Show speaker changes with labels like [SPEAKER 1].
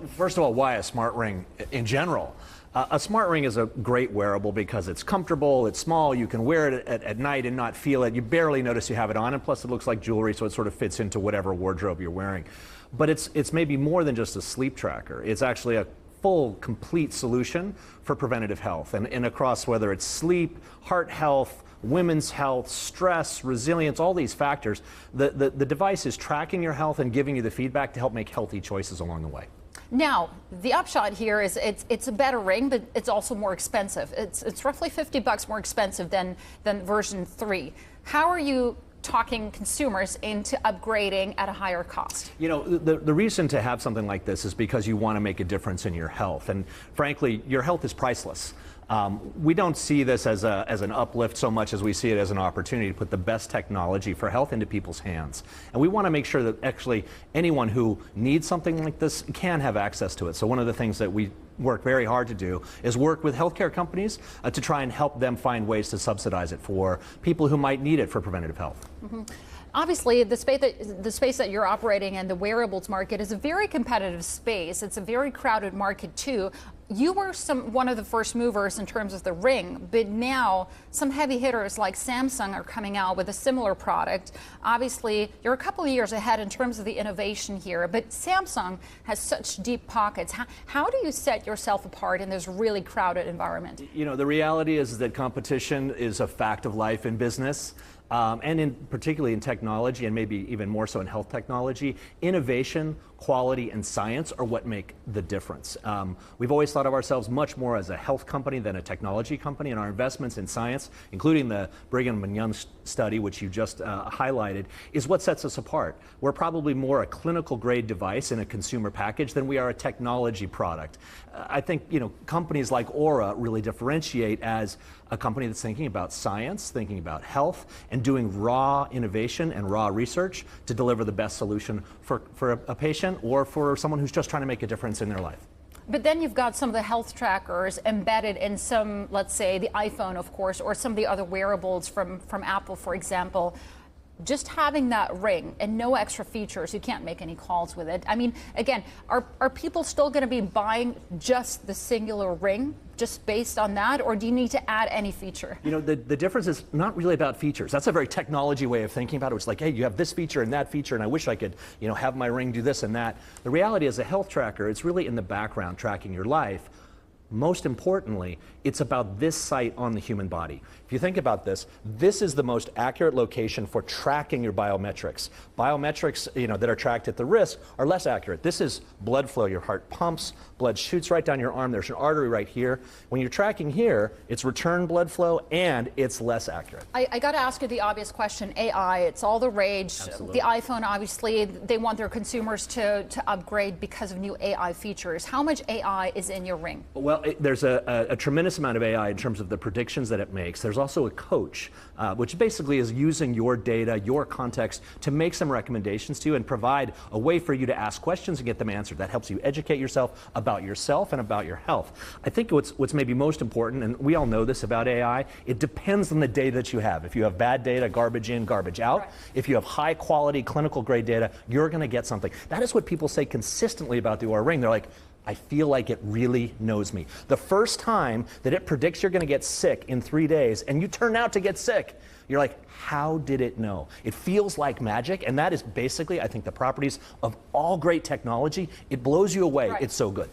[SPEAKER 1] First of all, why a smart ring in general? A smart ring is a great wearable because it's comfortable, it's small, you can wear it at night and not feel it. You barely notice you have it on, and plus it looks like jewelry, so it sort of fits into whatever wardrobe you're wearing. But it's maybe more than just a sleep tracker. It's actually a full, complete solution for preventative health, and across whether it's sleep, heart health, women's health, stress, resilience, all these factors. The device is tracking your health and giving you the feedback to help make healthy choices along the way.
[SPEAKER 2] Now, the upshot here is it's a better ring, but it's also more expensive. It's roughly $50 more expensive than version 3. How are you talking consumers into upgrading at a higher cost?
[SPEAKER 1] You know, the reason to have something like this is because you want to make a difference in your health. And frankly, your health is priceless. We don't see this as an uplift so much as we see it as an opportunity to put the best technology for health into people's hands. And we want to make sure that actually anyone who needs something like this can have access to it. So one of the things that we work very hard to do is work with healthcare companies to try and help them find ways to subsidize it for people who might need it for preventative health.
[SPEAKER 2] Mm-hmm. Obviously, the space that you're operating in, the wearables market, is a very competitive space. It's a very crowded market too. You were one of the first movers in terms of the ring, but now some heavy hitters like Samsung are coming out with a similar product. Obviously, you're a couple of years ahead in terms of the innovation here, but Samsung has such deep pockets. How do you set yourself apart in this really crowded environment?
[SPEAKER 1] You know, the reality is that competition is a fact of life in business. And particularly in technology, and maybe even more so in health technology, innovation, quality, and science are what make the difference. We've always thought of ourselves much more as a health company than a technology company, and our investments in science, including the Brigham and Young study, which you just highlighted, is what sets us apart. We're probably more a clinical grade device in a consumer package than we are a technology product. I think, you know, companies like Oura really differentiate as a company that's thinking about science, thinking about health, and doing raw innovation and raw research to deliver the best solution for a patient or for someone who's just trying to make a difference in their life.
[SPEAKER 2] But then you've got some of the health trackers embedded in some, let's say, the iPhone, of course, or some of the other wearables from Apple, for example. Just having that ring and no extra features, you can't make any calls with it. I mean, again, are people still going to be buying just the singular ring, just based on that, or do you need to add any feature?
[SPEAKER 1] You know, the difference is not really about features. That's a very technology way of thinking about it. It's like, hey, you have this feature and that feature, and I wish I could, you know, have my ring do this and that. The reality is a health tracker, it's really in the background tracking your life. Most importantly, it's about this site on the human body. If you think about this, this is the most accurate location for tracking your biometrics. Biometrics, you know, that are tracked at the wrist are less accurate. This is blood flow. Your heart pumps, blood shoots right down your arm. There's an artery right here. When you're tracking here, it's return blood flow and it's less accurate.
[SPEAKER 2] I got to ask you the obvious question. AI, it's all the rage.
[SPEAKER 1] Absolutely.
[SPEAKER 2] The iPhone, obviously, they want their consumers to upgrade because of new AI features. How much AI is in your ring?
[SPEAKER 1] Well, there's a tremendous amount of AI in terms of the predictions that it makes. There's also a coach, which basically is using your data, your context, to make some recommendations to you and provide a way for you to ask questions and get them answered. That helps you educate yourself about yourself and about your health. I think what's maybe most important, and we all know this about AI, it depends on the data that you have. If you have bad data, garbage in, garbage out. Right. If you have high quality clinical grade data, you're going to get something. That is what people say consistently about the Oura Ring. They're like, I feel like it really knows me. The first time that it predicts you're going to get sick in 3 days and you turn out to get sick, you're like, how did it know? It feels like magic, and that is basically, I think, the properties of all great technology. It blows you away. Right. It's so good.